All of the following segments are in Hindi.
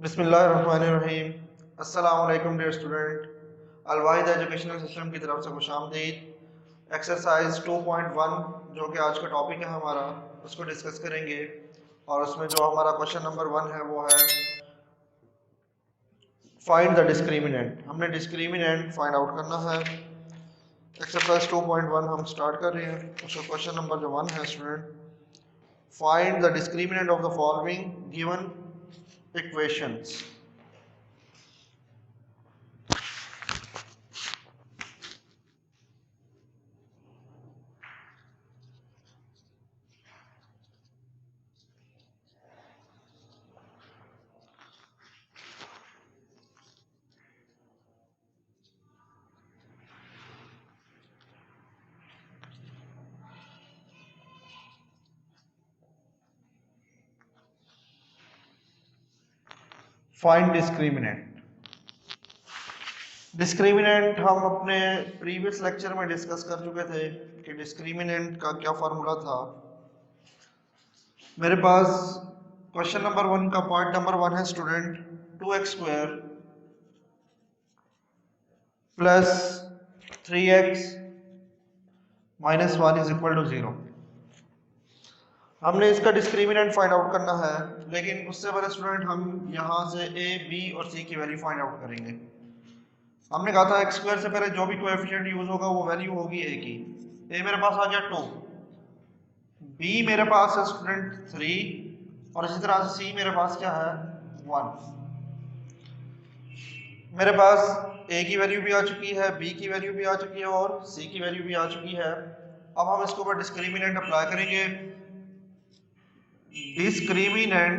बिस्मिल्लाहिर्रहमानिर्रहीम। अस्सलाम वालेकुम dear student. Al Wahid educational system की तरफ से खुशामदीद। एक्सरसाइज 2.1 जो कि आज का टॉपिक है हमारा, उसको डिस्कस करेंगे। और उसमें जो हमारा क्वेश्चन नंबर 1 है वो है फाइंड द डिस्क्रिमिनेंट। हमने डिस्क्रिमिनेंट फाइंड आउट करना है। एक्सरसाइज 2.1 हम स्टार्ट कर रहे हैं। उसका क्वेश्चन नंबर जो 1 है student, find the discriminant of the following given equations. Find discriminant. Discriminant हम अपने प्रीवियस लेक्चर में डिस्कस कर चुके थे कि डिस्क्रिमिनेंट का क्या फार्मूला था। मेरे पास क्वेश्चन नंबर 1 का पार्ट नंबर 1 है student, 2x² plus 3x minus 1 is equal to 0। हमने इसका डिस्क्रिमिनेंट फाइंड आउट करना है, लेकिन उससे पहले स्टूडेंट हम यहाँ से a, b और c की वैल्यू फाइंड आउट करेंगे। हमने कहा था x² से पहले जो भी कोएफिशिएंट यूज होगा वो वैल्यू होगी a की। a मेरे पास आ गया 2, b मेरे पास है स्टूडेंट 3 और इसी तरह से c मेरे पास क्या है 1। मेरे पास a की वैल्यू भी आ चुकी है, b की वैल्यू भी आ चुकी है और c की वैल्यू भी आ चुकी है। अब हम इसके ऊपर डिस्क्रिमिनेंट अप्लाई करेंगे। Discriminant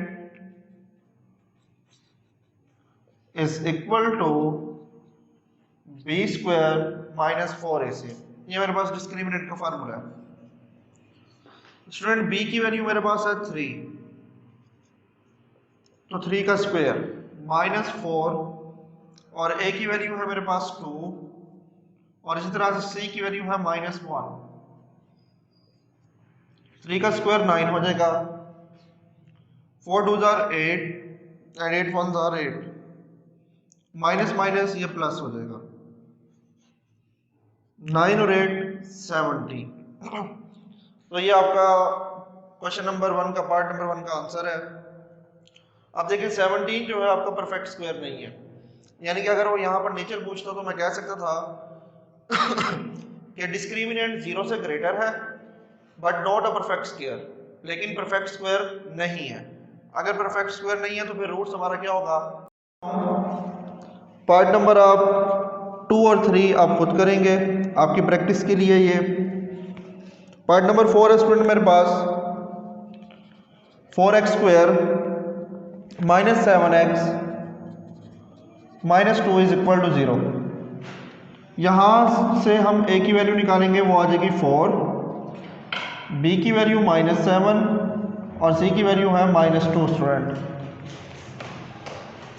is equal to b² minus 4ac। ये मेरे पास डिस्क्रिमिनेंट का फार्मूला है। स्टूडेंट b की वैल्यू मेरे पास है 3, तो 3 का स्क्वायर माइनस 4 और a की वैल्यू है मेरे पास 2 और इसी तरह से c की वैल्यू है माइनस 1। 3 का स्क्वायर 9 हो जाएगा, 4 2 jar 8 and 8 1 jar 8, minus minus ये प्लस हो जाएगा, 9 और 8 70। तो ये आपका क्वेश्चन नंबर 1 का पार्ट नंबर 1 का आंसर है। अब देखिए 17 जो है आपका परफेक्ट स्क्वायर नहीं है, यानी कि अगर वो यहाँ पर नेचर पूछता तो मैं कह सकता था कि डिस्क्रिमिनेंट 0 से ग्रेटर है but not a perfect square, लेकिन परफेक्ट स्क्वायर नहीं है। अगर परफेक्ट स्क्वायर नहीं है तो फिर रूट्स हमारा क्या होगा। पार्ट नंबर आप 2 और 3 आप खुद करेंगे आपकी प्रैक्टिस के लिए। ये पार्ट नंबर 4 है स्टूडेंट मेरे पास, 4x² minus 7x minus 2 is equal to 0। यहाँ से हम a की वैल्यू निकालेंगे, वो आ जाएगी 4, b की वैल्यू माइनस 7 और c की वैल्यू है माइनस 2। स्टूडेंट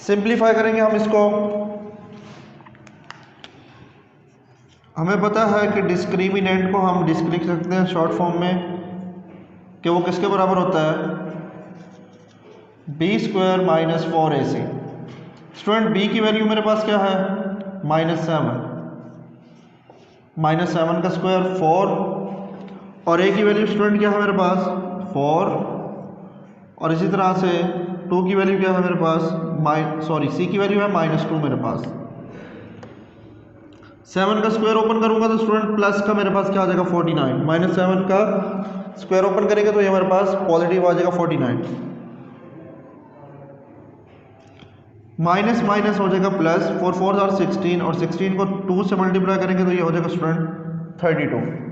सिंप्लीफाई करेंगे हम इसको। हमें पता है कि डिस्क्रिमिनेंट को हम लिख सकते हैं शॉर्ट फॉर्म में कि वो किसके बराबर होता है, b² minus 4ac। Student b की वैल्यू मेरे पास क्या है माइनस 7, माइनस 7 का स्क्वायर 4 और a की वैल्यू स्टूडेंट क्या है मेरे पास 4 और इसी तरह से 2 की वैल्यू क्या है मेरे पास c की वैल्यू है माइनस 2 मेरे पास। 7 का स्क्वायर ओपन करूंगा तो स्टूडेंट प्लस का मेरे पास क्या आ जाएगा 49, माइनस 7 का स्क्वायर ओपन करेंगे तो ये हमारे पास पॉजिटिव आ जाएगा 49, माइनस माइनस हो जाएगा प्लस, 4 4 आर 16 और 16 को 2 से मल्टीप्लाई करेंगे तो ये हो जाएगा स्टूडेंट 32।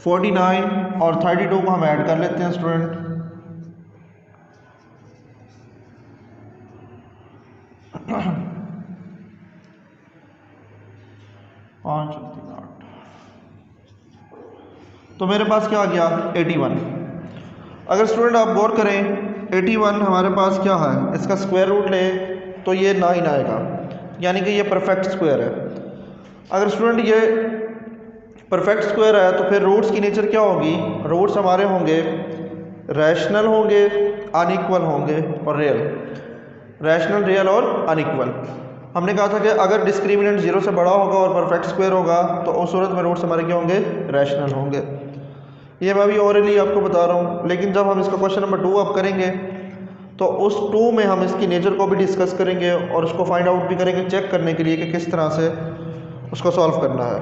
49 और 32 को हम ऐड कर लेते हैं स्टूडेंट, तो मेरे पास क्या आ गया 81। अगर स्टूडेंट आप गौर करें 81 हमारे पास क्या है, इसका स्क्वायर रूट ले तो ये 9 आएगा, यानी कि ये परफेक्ट स्क्वायर है। अगर स्टूडेंट ये परफेक्ट स्क्वायर है तो फिर रूट्स की नेचर क्या होगी, रूट्स हमारे होंगे रैशनल होंगे अनइक्वल होंगे और रियल, रैशनल, रियल और अनइक्वल। हमने कहा था कि अगर डिस्क्रिमिनेंट 0 से बड़ा होगा और परफेक्ट स्क्वायर होगा तो उस सूरत में रूट्स हमारे क्या होंगे, रैशनल होंगे। ये मैं अभी ओरली आपको बता रहा हूँ, लेकिन जब हम इसका क्वेश्चन नंबर 2 अब करेंगे तो उस 2 में हम इसकी नेचर को भी डिस्कस करेंगे और उसको फाइंड आउट भी करेंगे, चेक करने के लिए कि किस तरह से उसको सॉल्व करना है।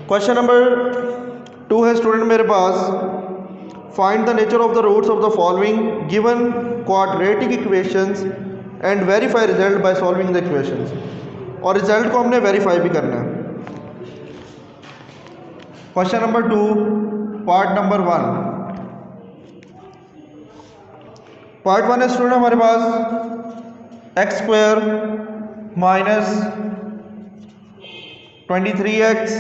क्वेश्चन नंबर 2 है स्टूडेंट मेरे पास, find the nature of the roots of the following given quadratic equations and verify result by solving the equations. और रिजल्ट को हमने वेरीफाई भी करना है। Question number 2 part number 1। Part 1 है स्टूडेंट हमारे पास X square minus 23x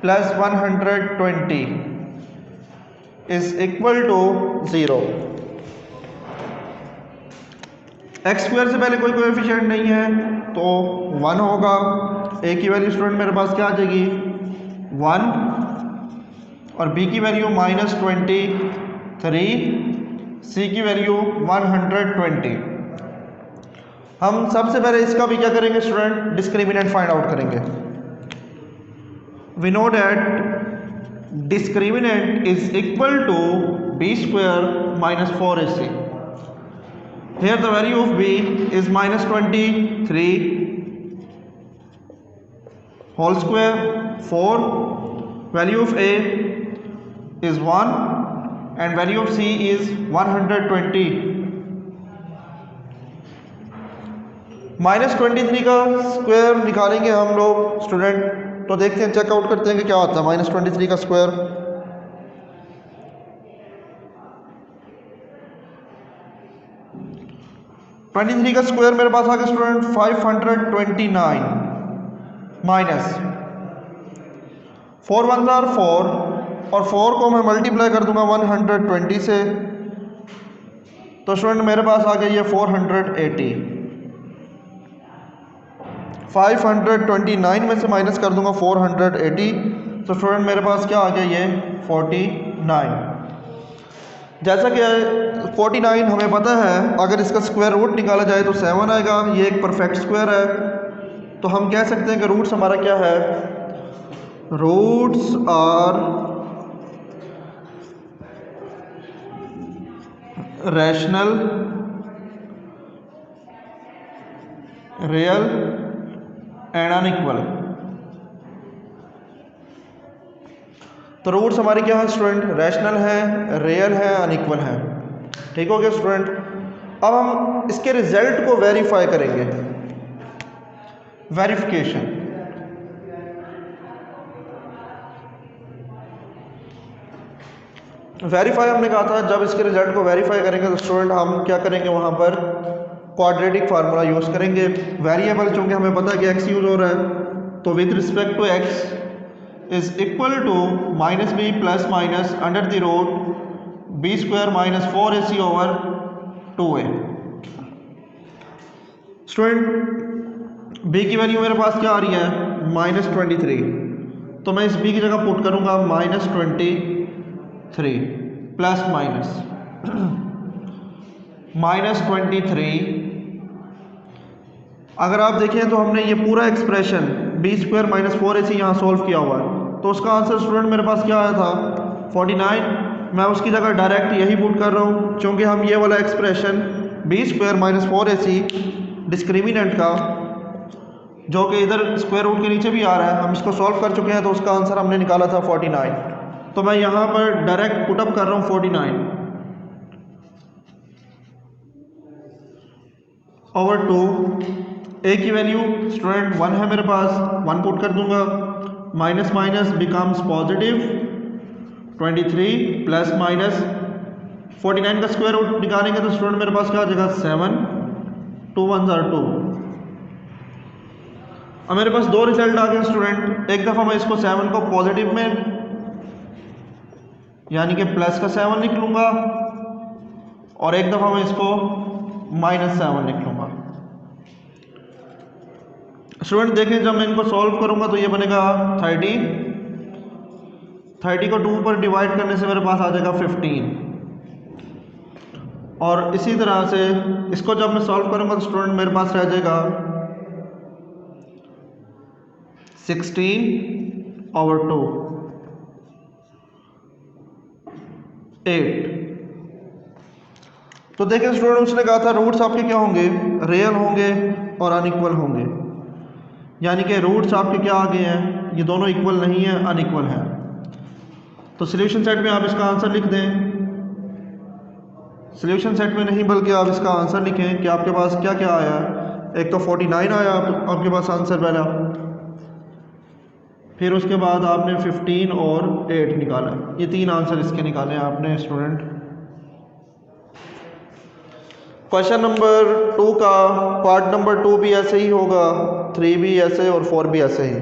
plus 120 is equal to 0। X square से पहले कोई कोएफिशिएंट नहीं है तो 1 होगा। ए की वैल्यू स्टूडेंट मेरे पास क्या आ जाएगी, 1, और बी की वैल्यू -23, सी की वैल्यू 120। हम सबसे पहले इसका भी क्या करेंगे स्टूडेंट, डिस्क्रिमिनेंट फाइंड आउट करेंगे। We know that discriminant is equal to b square minus 4ac. Here the value of b is -23 whole square, 4, value of a is 1 and value of c is 120. -23 का स्क्वायर निकालेंगे हम लोग स्टूडेंट, तो देखते हैं, चेकआउट करते हैं कि क्या होता है -23 का स्क्वायर। का स्क्वायर मेरे पास आ गया स्टूडेंट 529 माइनस 4 1 4 और 4 को मैं मल्टीप्लाई कर दूंगा 120 से, तो स्टूडेंट मेरे पास आ गया ये 480। 529 में से माइनस कर दूंगा 480, तो स्टूडेंट मेरे पास क्या आ गया, ये 49। जैसा कि 49 हमें पता है अगर इसका स्क्वायर रूट निकाला जाए तो 7 आएगा। ये एक परफेक्ट स्क्वायर है, तो हम कह सकते हैं कि रूट्स हमारा क्या है, roots are rational, real and unequal. तो रूट्स हमारे क्या है स्टूडेंट, रैशनल है, रियल है, अनइक्वल है। ठीक हो गया स्टूडेंट। अब हम इसके रिजल्ट को वेरीफाई करेंगे, वेरिफिकेशन। वेरीफाई हमने कहा था जब इसके रिजल्ट को वेरीफाई करेंगे तो स्टूडेंट हम क्या करेंगे, वहां पर क्वाड्रेटिक फार्मूला यूज करेंगे। वेरिएबल चूंकि हमें पता है कि x यूज हो रहा है, तो with respect to x is equal to -b plus minus under the root b square minus 4ac over 2a। Student b की वैल्यू मेरे पास क्या आ रही है, -23, तो मैं इस b की जगह पुट करूंगा -23 प्लस माइनस -23। अगर आप देखें तो हमने ये पूरा expression b square minus 4ac यहाँ सोल्व किया हुआ है, तो उसका आंसर स्टूडेंट मेरे पास क्या आया था, 49। मैं उसकी जगह डायरेक्ट यही पुट कर रहा हूँ, क्योंकि हम ये वाला expression b square minus 4ac discriminant का, जो कि इधर स्क्वायर रूट के नीचे भी आ रहा है, हम इसको सॉल्व कर चुके हैं, तो उसका आंसर हमने निकाला था 49। तो मैं यहाँ पर डायरेक्ट पुटअप कर रहा हूँ 49 ओवर 2। ए की वैल्यू स्टूडेंट 1 है मेरे पास, 1 पुट कर दूंगा, minus minus becomes positive 23 plus minus 49 का स्क्वायर रूट निकालेंगे तो स्टूडेंट मेरे पास क्या आ जाएगा, 7, 2 1 2। अब मेरे पास दो रिजल्ट आ गए स्टूडेंट। एक दफ़ा मैं इसको 7 को पॉजिटिव में यानी कि प्लस का 7 लिख लूँगा और एक दफ़ा मैं इसको -7 लिख लूँगा। स्टूडेंट देखें जब मैं इनको सॉल्व करूँगा तो ये बनेगा 30 को 2 पर डिवाइड करने से मेरे पास आ जाएगा 15 और इसी तरह से इसको जब मैं सॉल्व करूँगा तो स्टूडेंट मेरे पास रह जाएगा 16/2 8। तो देखें स्टूडेंट उसने कहा था रूट्स आपके क्या होंगे, रियल होंगे और अनइक्वल होंगे, यानी कि रूट्स आपके क्या आ गए हैं, ये दोनों इक्वल नहीं है, अनइक्वल है। तो सॉल्यूशन सेट में आप इसका आंसर लिख दें। सॉल्यूशन सेट में नहीं बल्कि आप इसका आंसर लिखें कि आपके पास क्या क्या आया। एक तो 49 आया आपके पास आंसर पहला, फिर उसके बाद आपने 15 और 8 निकाला। ये 3 आंसर इसके निकाले आपने स्टूडेंट। क्वेश्चन नंबर 2 का पार्ट नंबर 2 भी ऐसे ही होगा, 3 भी ऐसे और 4 भी ऐसे ही।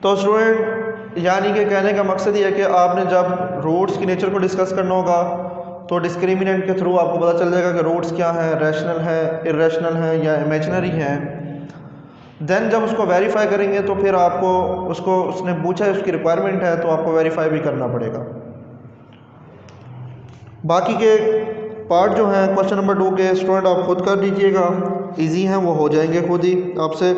तो स्टूडेंट यानी कि कहने का मकसद ये है कि आपने जब रूट्स की नेचर को डिस्कस करना होगा तो डिस्क्रिमिनेंट के थ्रू आपको पता चल जाएगा कि रूट्स क्या हैं, रैशनल है, इरेशनल है या इमेजिनरी है। देन जब उसको वेरीफाई करेंगे तो फिर आपको उसको उसने पूछा है, उसकी रिक्वायरमेंट है तो आपको वेरीफाई भी करना पड़ेगा। बाकी के पार्ट जो हैं क्वेश्चन नंबर 2 के स्टूडेंट आप खुद कर लीजिएगा, इजी हैं, वो हो जाएंगे खुद ही आपसे।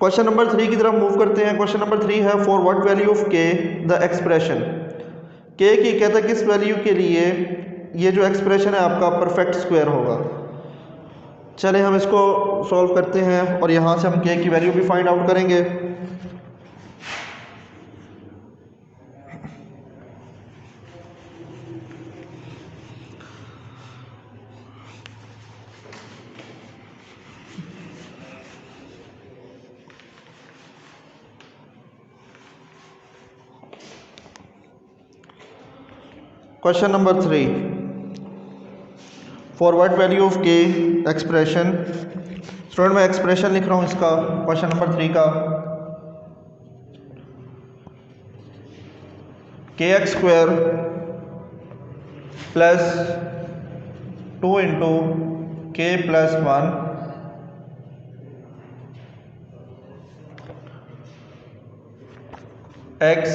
क्वेश्चन नंबर 3 की तरफ मूव करते हैं। क्वेश्चन नंबर 3 है फॉर व्हाट वैल्यू ऑफ के द एक्सप्रेशन, के की कहता है किस वैल्यू के लिए ये जो एक्सप्रेशन है आपका परफेक्ट स्क्वायर होगा। चले हम इसको सॉल्व करते हैं और यहाँ से हम के की वैल्यू भी फाइंड आउट करेंगे। Question number 3 for what value of के एक्सप्रेशन। स्टूडेंट मैं एक्सप्रेशन लिख रहा हूँ इसका, क्वेश्चन नंबर 3 का। के एक्स स्क्वायर प्लस 2 इंटू के plus 1 x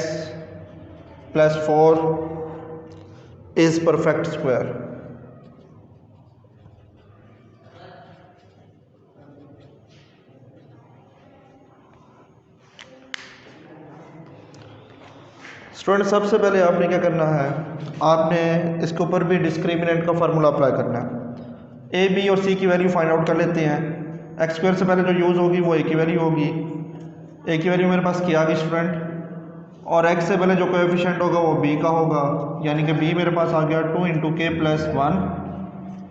plus 4 is perfect square. Student सबसे पहले आपने क्या करना है, आपने इसके ऊपर भी डिस्क्रिमिनेंट का फार्मूला अप्लाई करना है। ए बी और सी की वैल्यू फाइंड आउट कर लेते हैं। एक्स स्क्वायर से पहले जो यूज़ होगी वो ए की वैल्यू होगी। ए की वैल्यू मेरे पास क्या आ गई स्टूडेंट, और एक्स से पहले जो कोएफिशिएंट होगा वो बी का होगा, यानी कि बी मेरे पास आ गया 2 इंटू के प्लस 1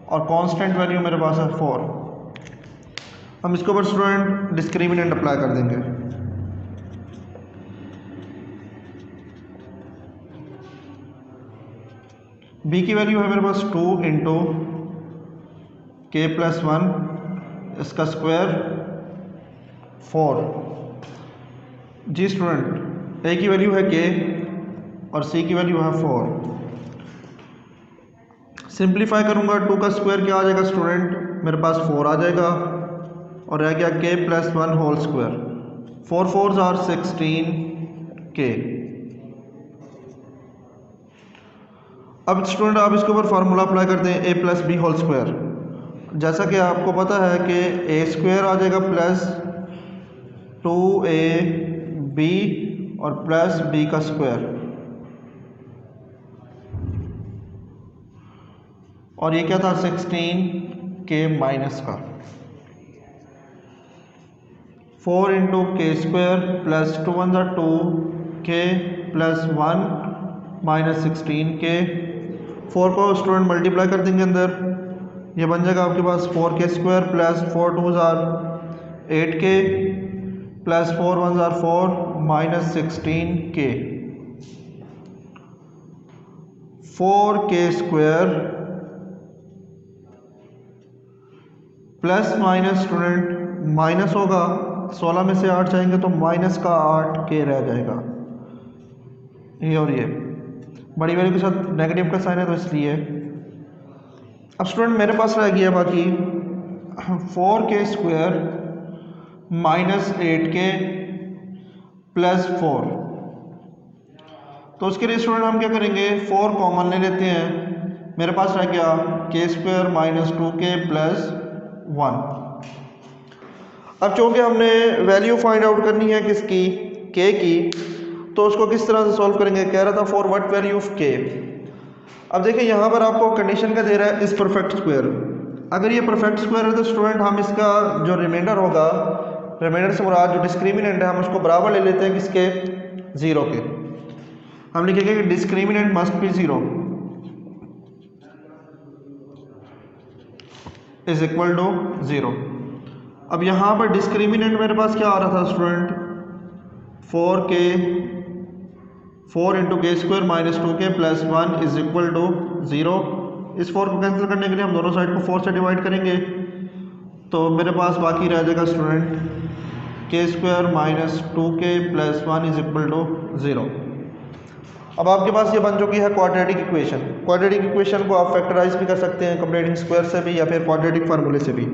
और कांस्टेंट वैल्यू मेरे पास है 4। हम इसके ऊपर स्टूडेंट डिस्क्रिमिनेंट अप्लाई कर देंगे। बी की वैल्यू है मेरे पास 2 इंटू के प्लस 1 इसका स्क्वायर 4। जी स्टूडेंट ए की वैल्यू है के और सी की वैल्यू है 4। सिंप्लीफाई करूंगा 2 का स्क्वायर क्या आ जाएगा स्टूडेंट, मेरे पास 4 आ जाएगा और रह गया के plus 1 whole square. 4 4s are 16 के। अब स्टूडेंट आप इसके ऊपर फार्मूला अप्लाई करते हैं ए प्लस बी होल स्क्वायर। जैसा कि आपको पता है कि ए स्क्वायर आ जाएगा प्लस 2ab और प्लस बी का स्क्वायर, और ये क्या था 16 के माइनस का। 4 इंटू के स्क्वायर प्लस 2 1 2 के प्लस 1 माइनस 16 के। 4 को स्टूडेंट मल्टीप्लाई कर देंगे अंदर, ये बन जाएगा आपके पास 4 के स्क्वायर प्लस 4 2s आर 8 के प्लस 4 1s आर 4 माइनस 16 के। 4 के square plus minus student minus होगा, 16 में से 8 जाएंगे तो माइनस का 8k रह जाएगा, ये और ये बड़ी वैल्यू के साथ नेगेटिव का साइन है तो इसलिए। अब स्टूडेंट मेरे पास रह गया बाकी 4k² माइनस 8k प्लस 4। तो उसके लिए स्टूडेंट हम क्या करेंगे, 4 कॉमन ले लेते हैं, मेरे पास रह गया k² माइनस 2k प्लस 1। अब चूँकि हमने वैल्यू फाइंड आउट करनी है किसकी, k की, तो उसको किस तरह से सॉल्व करेंगे, कह रहा था for what value of k। अब देखिए यहाँ पर आपको कंडीशन का दे रहा है इस परफेक्ट स्क्वायर। अगर ये परफेक्ट स्क्वायर है तो स्टूडेंट हम इसका जो रिमाइंडर होगा, रिमाइंडर से मुराद जो डिस्क्रिमिनेंट है, हम उसको बराबर ले लेते हैं किसके, 0 के। हम लिखेंगे कि discriminant must be 0 is equal to 0। अब यहाँ पर डिस्क्रिमिनेंट मेरे पास क्या आ रहा था student, 4 into k² minus 2k plus 1 is equal to 0। इस 4 को कैंसिल करने के लिए हम दोनों साइड को 4 से डिवाइड करेंगे, तो मेरे पास बाकी रह जाएगा student k² minus 2k plus 1 is equal to 0। अब आपके पास ये बन चुकी है क्वाड्रेटिक इक्वेशन। क्वाड्रेटिक इक्वेशन को आप फैक्टराइज भी कर सकते हैं कंप्लीटिंग स्क्वायर से भी या फिर क्वाड्रेटिक फार्मूले से भी।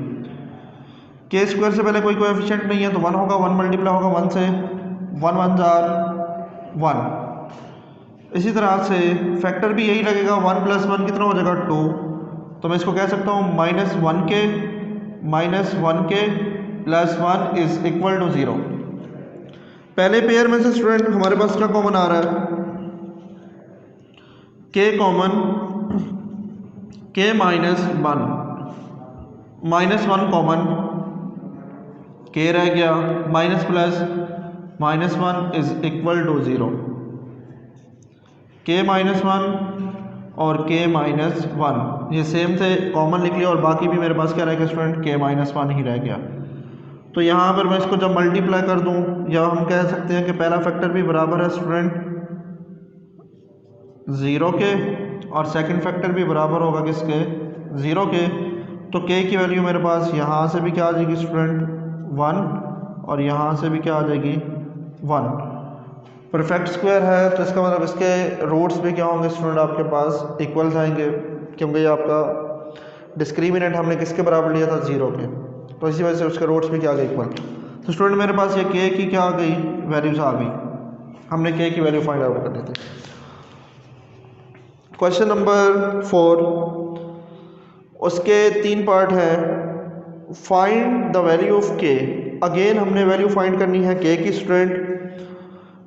k² से पहले कोई कोएफिशिएंट नहीं है तो 1 होगा, 1 मल्टीप्लाई होगा 1 से, 1 1 जार 1। इसी तरह से फैक्टर भी यही लगेगा, 1 प्लस 1 कितना हो जाएगा 2। तो मैं इसको कह सकता हूँ minus 1k plus 1 is equal to 0। पहले पेयर में से स्टूडेंट हमारे पास क्या कॉमन आ रहा है, k common, k minus 1 common, k रह गया, minus plus minus 1 is equal to 0। k minus 1 और k माइनस 1 ये सेम थे, कॉमन लिख लिया, और बाकी भी मेरे पास क्या रह गया स्टूडेंट, k माइनस 1 ही रह गया। तो यहाँ पर मैं इसको जब मल्टीप्लाई कर दूँ, या हम कह सकते हैं कि पहला फैक्टर भी बराबर है स्टूडेंट 0 के, और सेकंड फैक्टर भी बराबर होगा किसके, 0 के। तो k की वैल्यू मेरे पास यहाँ से भी क्या आ जाएगी स्टूडेंट 1, और यहाँ से भी क्या आ जाएगी 1। परफेक्ट स्क्वायर है तो इसका मतलब इसके रूट्स भी क्या होंगे स्टूडेंट, आपके पास इक्वल्स आएंगे, क्योंकि ये आपका डिस्क्रिमिनेंट हमने किसके बराबर लिया था, 0 के, तो इसी वजह से उसके रूट्स भी क्या आ गए इक्वल। तो स्टूडेंट मेरे पास ये k की क्या आ गई, वैल्यूज आ गई, हमने k की वैल्यू फाइंड आउट करनी थी। क्वेश्चन नंबर 4, उसके 3 पार्ट हैं। Find the value of k। Again हमने वैल्यू फाइंड करनी है k की student.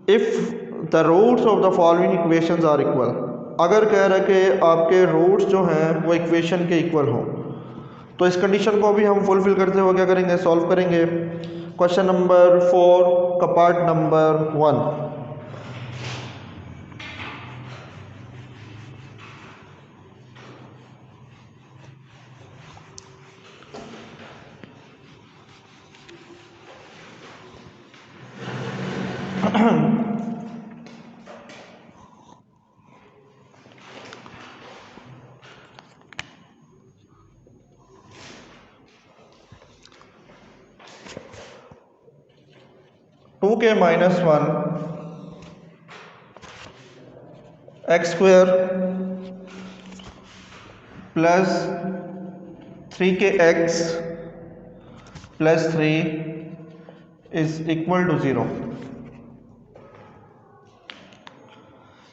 If the roots of the following equations are equal, अगर कह रहा है कि आपके रूट्स जो हैं वो इक्वेशन के इक्वल हों, तो इस कंडीशन को भी हम फुलफिल करते हुए क्या करेंगे, सॉल्व करेंगे। क्वेश्चन नंबर 4 का part number 1। Two k minus 1 x² plus 3kx plus 3 is equal to 0।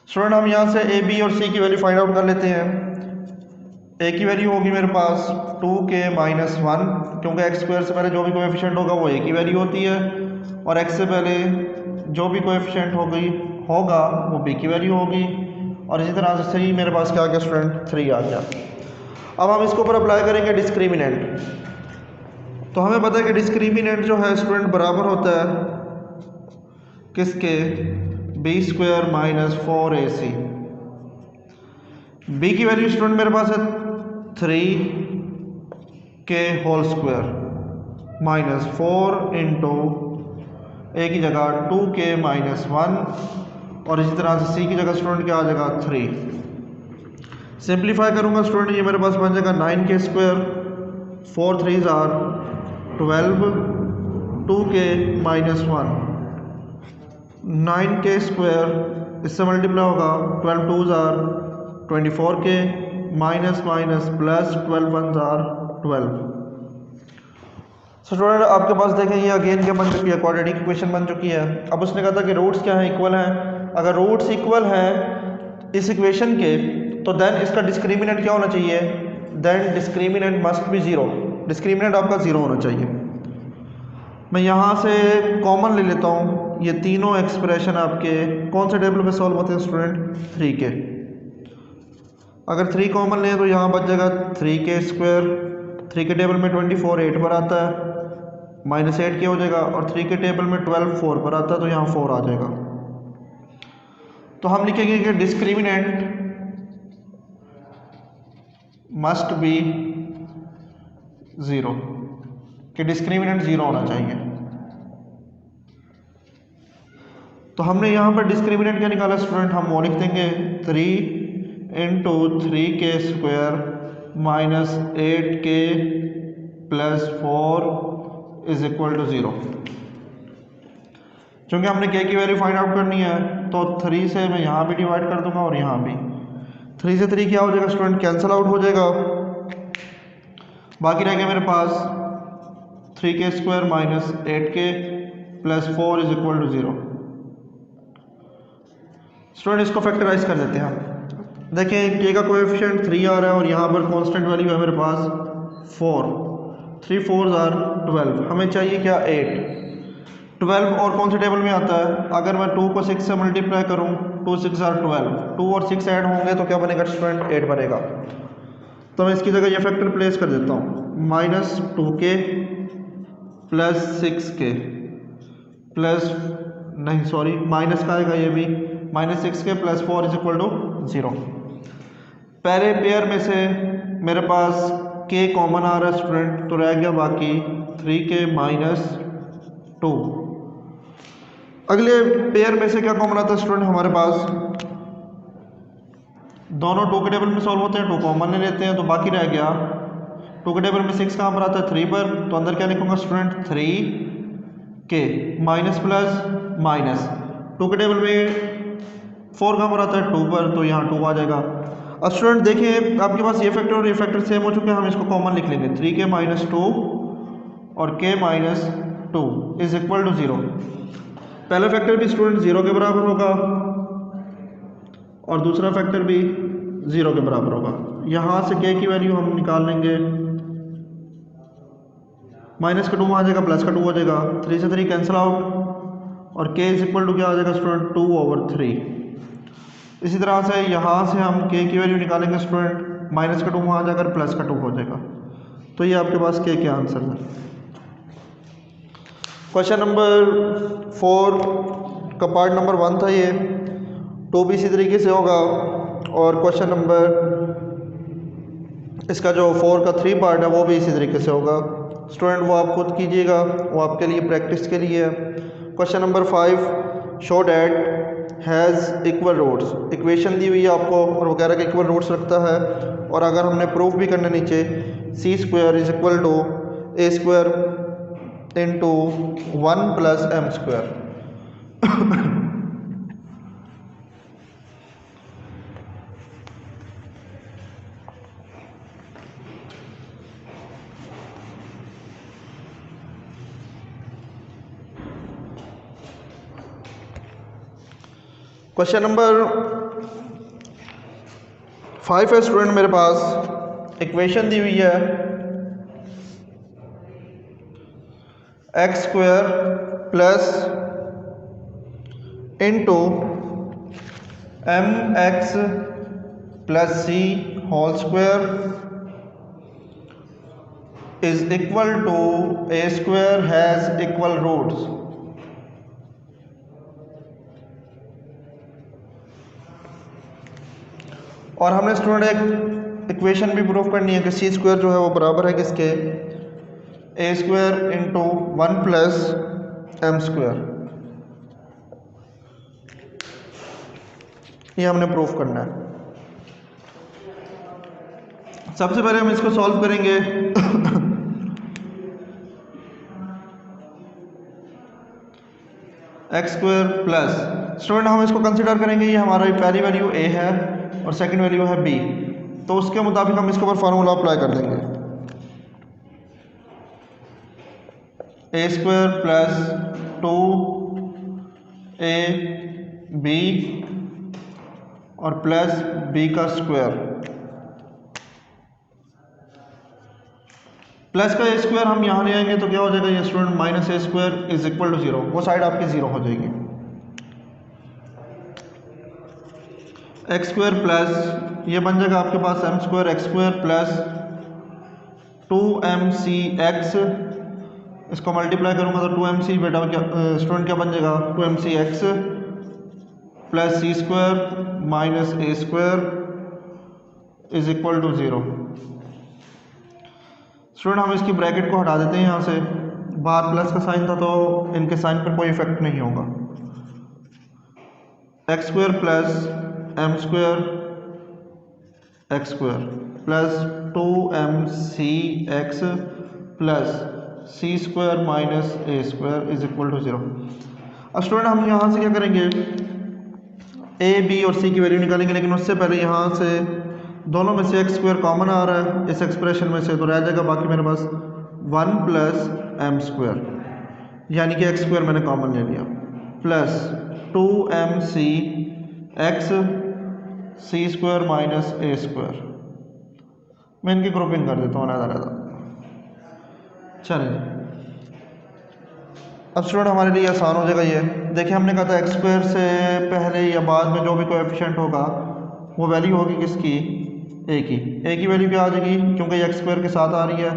Student हम यहाँ से a, b और c की वैल्यू फाइंड आउट कर लेते हैं। a की वैल्यू होगी मेरे पास 2k माइनस 1, क्योंकि x² से पहले जो भी कोएफिशिएंट होगा वो a की वैल्यू होती है, और x से पहले जो भी कोएफिशिएंट होगा वो b की वैल्यू होगी, और इसी तरह से 3 मेरे पास क्या आ गया स्टूडेंट, 3 आ गया। अब हम इसके ऊपर अप्लाई करेंगे डिस्क्रिमिनेंट। तो हमें पता है कि डिस्क्रिमिनेंट जो है स्टूडेंट बराबर होता है किसके, b² माइनस 4ac। b की वैल्यू स्टूडेंट मेरे पास है 3k² माइनस 4 इंटू a की जगह 2k माइनस 1, और इसी तरह से c की जगह स्टूडेंट क्या आ जाएगा 3। सिंप्लीफाई करूंगा स्टूडेंट, ये मेरे पास बन जाएगा 9k², 4 3s are 12 2k minus 1 9k square, इससे मल्टीप्लाई होगा 12 2 ज़ार 24k माइनस माइनस प्लस 12 1 ज़ार 12। स्टूडेंट आपके पास देखें ये अगेन क्या बन चुकी है, क्वाड्रेटिक इक्वेशन बन चुकी है। अब उसने कहा था कि रूट्स क्या है, इक्वल हैं। अगर रूट्स इक्वल हैं इस इक्वेशन के तो देन इसका डिस्क्रिमिनेंट क्या होना चाहिए, then discriminant must be zero, discriminant आपका ज़ीरो होना चाहिए। मैं यहाँ से कॉमन ले लेता हूँ, ये तीनों एक्सप्रेशन आपके कौन से टेबल पे सॉल्व होते हैं स्टूडेंट, 3k। अगर 3 कॉमन लें तो यहाँ बच जाएगा 3k स्क्वायर, 3 के टेबल में 24 8 पर आता है, माइनस 8k हो जाएगा, और 3 के टेबल में 12 4 पर आता है तो यहाँ 4 आ जाएगा। तो हम लिखेंगे कि डिस्क्रिमिनेंट मस्ट बी ज़ीरो, कि डिस्क्रिमिनेंट ज़ीरो होना चाहिए। तो हमने यहाँ पर डिस्क्रिमिनेंट क्या निकाला स्टूडेंट, हम वो लिख देंगे 3 into 3k square minus 8k plus 4 is equal to 0। चूँकि हमने k की वैल्यू फाइंड आउट करनी है तो 3 से मैं यहाँ भी डिवाइड कर दूंगा और यहाँ भी। 3 से 3 क्या हो जाएगा स्टूडेंट, कैंसिल आउट हो जाएगा, बाकी रह गया मेरे पास 3k square minus 8k plus 4 is equal to 0। Student इसको फैक्टराइज कर देते हैं हम। देखें k का कोएफिशिएंट 3 आ रहा है और यहाँ पर कांस्टेंट वैल्यू है मेरे पास 4, 3 4 ज़ार 12, हमें चाहिए क्या 8। 12 और कौन से टेबल में आता है, अगर मैं 2 को 6 से मल्टीप्लाई करूँ 2 6 ज़ार 12, 2 और 6 ऐड होंगे तो क्या बनेगा स्टूडेंट, 8 बनेगा। तो मैं इसकी जगह ये फैक्टर प्लेस कर देता हूँ, minus 2k plus 6k plus नहीं सॉरी माइनस का आएगा ये भी, minus 6k plus 4 is equal to 0। पहले पेयर में से मेरे पास k कॉमन आ रहा है स्टूडेंट, तो रह गया बाकी 3k माइनस 2। अगले पेयर में से क्या कॉमन आता है स्टूडेंट, हमारे पास दोनों 2 के टेबल में सॉल्व होते हैं, 2 कॉमन ले लेते हैं तो बाकी रह गया 2 के टेबल में 6 कहाँ पर आता है 3 पर, तो अंदर क्या लिखूंगा student 3k minus plus minus, 2 के टेबल में 4 कहाँ पर आता है 2 पर, तो यहाँ 2 आ जाएगा। अब स्टूडेंट देखिए आपके पास ये फैक्टर और ये फैक्टर सेम हो चुके हैं, हम इसको कॉमन लिख लेंगे 3k माइनस 2 और k minus 2 is equal to 0। पहला फैक्टर भी स्टूडेंट 0 के बराबर होगा और दूसरा फैक्टर भी 0 के बराबर होगा। यहाँ से k की वैल्यू हम निकाल लेंगे, माइनस का 2 आ जाएगा प्लस का 2 हो जाएगा, 3 से 3 कैंसिल आउट और k इज इक्वल टू क्या आ जाएगा स्टूडेंट 2/3। इसी तरह से यहाँ से हम k की वैल्यू निकालेंगे स्टूडेंट, माइनस का 2 वहाँ आ जाएगा प्लस का 2 हो जाएगा। तो ये आपके पास k के आंसर है। क्वेश्चन नंबर 4 का पार्ट नंबर 1 था ये, 2 भी इसी तरीके से होगा, और क्वेश्चन नंबर इसका जो 4 का 3 पार्ट है वो भी इसी तरीके से होगा। स्टूडेंट वो आप खुद कीजिएगा, वो आपके लिए प्रैक्टिस के लिए है। Question number 5, show that has equal roots, equation दी हुई है आपको और वो कह रहा है कि इक्वल रूट्स रखता है, और अगर हमने प्रूफ भी करना नीचे C square is equal to A square into 1 plus M square. Question number 5 है स्टूडेंट, मेरे पास इक्वेशन दी हुई है X square plus into M X plus C whole square is equal to A square has equal roots. और हमने स्टूडेंट एक इक्वेशन भी प्रूफ करनी है कि सी स्क्वायर जो है वो बराबर है किसके, A square into 1 plus M square. ये हमने प्रूफ करना है। सबसे पहले हम इसको सॉल्व करेंगे। एक्स स्क्वायर प्लस, स्टूडेंट हम इसको कंसिडर करेंगे ये हमारा पहली वैल्यू ए है और सेकंड वैल्यू है बी, तो उसके मुताबिक हम इसके ऊपर फार्मूला अप्लाई कर देंगे। ए स्क्वायर प्लस 2ab और प्लस बी का स्क्वायर, प्लस का ए स्क्वायर हम यहाँ ले आएंगे तो क्या हो जाएगा ये student, minus a square is equal to 0, वो साइड आपकी 0 हो जाएगी। एक्स स्क्वायर प्लस ये बन जाएगा आपके पास M square x square plus 2mc(x), इसको मल्टीप्लाई करूंगा तो 2mc बेटा क्या स्टूडेंट क्या बन जाएगा 2mc(x) plus c square minus a square is equal to 0। Student हम इसकी ब्रैकेट को हटा देते हैं यहाँ से, बाहर प्लस का साइन था तो इनके साइन पर कोई इफेक्ट नहीं होगा। X square plus M square x square plus 2mc(x) plus c square minus a square is equal to 0। अब स्टूडेंट हम यहाँ से क्या करेंगे, ए बी और सी की वैल्यू निकालेंगे, लेकिन उससे पहले यहाँ से दोनों में से एक्स स्क्वायर कॉमन आ रहा है इस एक्सप्रेशन में से, तो रह जाएगा बाकी मेरे पास 1 प्लस एम स्क्वायर, यानी कि एक्स स्क्वायर मैंने कॉमन ले लिया, plus 2mc(x) C square minus a square. मैं इनकी ग्रुपिंग कर देता हूँ अलग-अलग। चलिए अब स्टूडेंट हमारे लिए आसान हो जाएगा ये। देखिए हमने कहा था एक्स स्क्वायर से पहले या बाद में जो भी कोएफिशिएंट होगा वो वैल्यू होगी किसकी, ए की। ए की वैल्यू क्या आ जाएगी, क्योंकि एक्स स्क्वायर के साथ आ रही है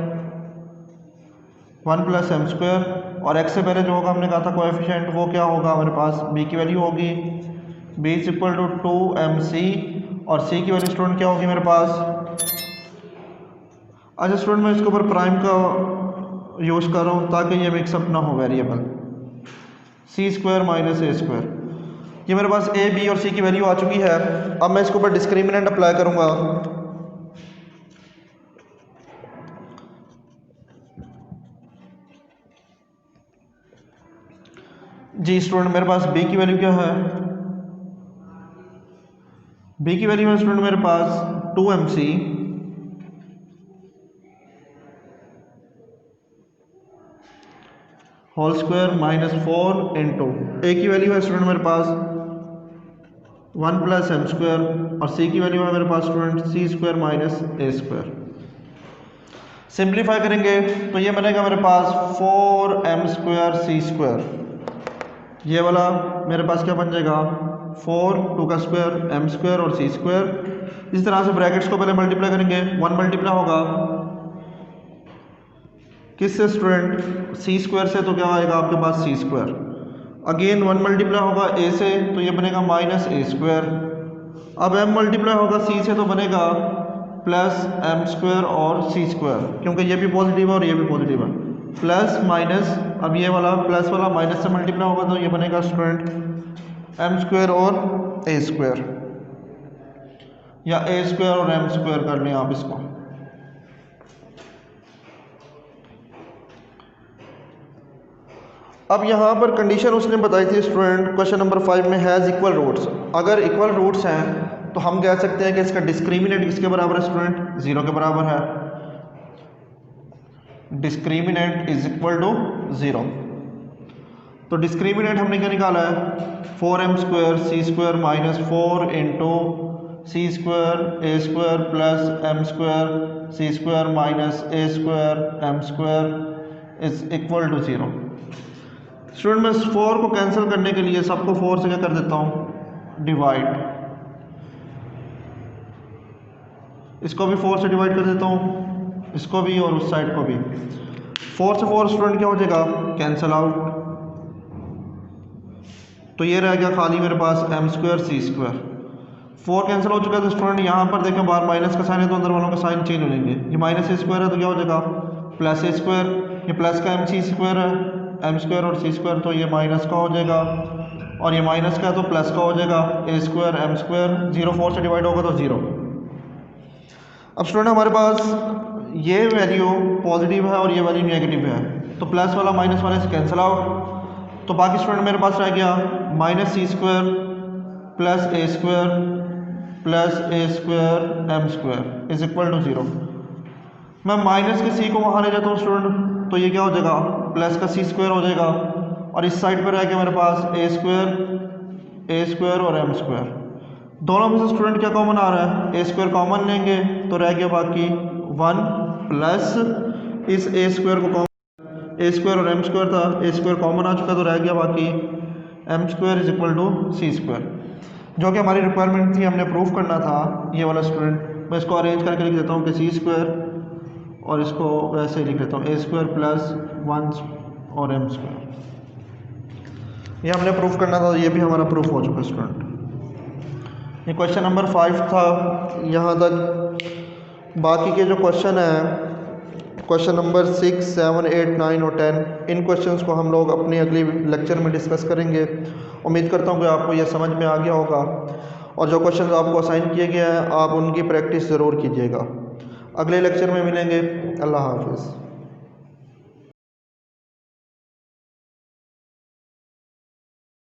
1 प्लस एम स्क्वायर, और एक्स से पहले जो होगा हमने कहा था कोएफिशिएंट वो क्या होगा हमारे पास, बी की वैल्यू होगी b is equal to 2mc, और सी की वैल्यू स्टूडेंट क्या होगी मेरे पास। अच्छा स्टूडेंट मैं इसके ऊपर प्राइम का यूज़ कर रहा हूँ ताकि ये मिक्सअप ना हो variable, C square minus a square. ये मेरे पास ए बी और सी की वैल्यू आ चुकी है। अब मैं इसके ऊपर डिस्क्रिमिनेंट अप्लाई करूँगा। जी स्टूडेंट मेरे पास बी की वैल्यू क्या है, बी की वैल्यू है स्टूडेंट मेरे पास 2mc whole square minus 4 into, A की वैल्यू है स्टूडेंट मेरे पास 1 प्लस एम स्क्वायर, और सी की वैल्यू है मेरे पास student C square minus a square. Simplify करेंगे तो ये बनेगा मेरे पास 4m स्क्वायर सी स्क्वायर, ये वाला मेरे पास क्या बन जाएगा 4 2 का स्क्वायर एम स्क्वायर और सी स्क्वायर। इस तरह से ब्रैकेट्स को पहले मल्टीप्लाई करेंगे, 1 मल्टीप्लाई होगा किससे स्टूडेंट, सी स्क्वायर से, तो क्या आएगा आपके पास सी स्क्वायर। अगेन 1 मल्टीप्लाई होगा ए से, तो ये बनेगा माइनस ए स्क्वायर। अब m मल्टीप्लाई होगा सी से, तो बनेगा प्लस एम स्क्वायर और सी स्क्वायर, क्योंकि ये भी पॉजिटिव है और ये भी पॉजिटिव है, प्लस माइनस। अब ये वाला प्लस वाला माइनस से मल्टीप्लाई होगा तो ये बनेगा स्टूडेंट एम स्क्वायर और ए स्क्वायर, या ए स्क्वायर और एम स्क्वायर कर लें आप इसको। अब यहाँ पर कंडीशन उसने बताई थी स्टूडेंट क्वेश्चन नंबर 5 में, हैज़ इक्वल रूट्स। अगर इक्वल रूट्स हैं तो हम कह सकते हैं कि इसका डिस्क्रिमिनेंट किसके बराबर है स्टूडेंट, 0 के बराबर है। Discriminant is equal to 0। तो डिस्क्रिमिनेंट हमने क्या निकाला है 4m square c square minus 4 into c square a square plus M square c square minus a square m square is equal to 0। Student मैं 4 को कैंसिल करने के लिए सबको 4 से क्या कर देता हूँ, डिवाइड। इसको भी 4 से डिवाइड कर देता हूँ, इसको भी और उस साइड को भी। 4 से 4 स्टूडेंट क्या हो जाएगा, कैंसिल आउट। तो ये रह गया खाली मेरे पास M square c square. 4 cancel हो चुका है तो स्टूडेंट यहाँ पर देखें बाहर माइनस का साइन है तो अंदर वालों का साइन चेंज हो जाएंगे। ये माइनस ए स्क्वायर है तो क्या हो जाएगा प्लस ए स्क्वायर, ये प्लस का एम सी स्क्वायर है एम स्क्वायर और सी स्क्वायर, तो ये माइनस का हो जाएगा, और ये माइनस का है तो प्लस का हो जाएगा ए स्क्वायर एम स्क्वायर। 0 4 से डिवाइड होगा तो 0। अब स्टूडेंट हमारे पास ये वैल्यू पॉजिटिव है और ये वैल्यू नेगेटिव है, तो प्लस वाला माइनस वाले से कैंसिल आउट, तो बाकी स्टूडेंट मेरे पास रह गया minus c square plus a square plus a square m square is equal to 0। मैं माइनस के सी को वहाँ ले जाता हूँ स्टूडेंट, तो ये क्या हो जाएगा प्लस का सी स्क्वायर हो जाएगा, और इस साइड पर रह गया मेरे पास ए स्क्वायर और एम स्क्वायर। दोनों में से स्टूडेंट क्या कॉमन आ रहा है, ए स्क्वायर कॉमन लेंगे तो रह गया बाकी 1 प्लस इस ए स्क्वायर को ए स्क्वायर और एम स्क्वायर था, ए स्क्वायर कॉमन आ चुका तो रह गया बाकी m square is equal to c square, जो कि हमारी रिक्वायरमेंट थी, हमने प्रूफ करना था ये वाला स्टूडेंट। मैं इसको अरेंज करके लिख देता हूँ कि सी स्क्वायर और इसको वैसे ही लिख देता हूँ ए स्क्वायर प्लस 1 और एम स्क्वायर। ये हमने प्रूफ करना था, ये भी हमारा प्रूफ हो चुका स्टूडेंट। ये क्वेश्चन नंबर 5 था यहाँ तक। बाकी के जो क्वेश्चन हैं, क्वेश्चन नंबर 6, 7, 8, 9 और 10, इन क्वेश्चंस को हम लोग अपनी अगली लेक्चर में डिस्कस करेंगे। उम्मीद करता हूँ कि आपको यह समझ में आ गया होगा, और जो क्वेश्चंस आपको असाइन किए गए हैं आप उनकी प्रैक्टिस ज़रूर कीजिएगा। अगले लेक्चर में मिलेंगे। अल्लाह हाफिज़।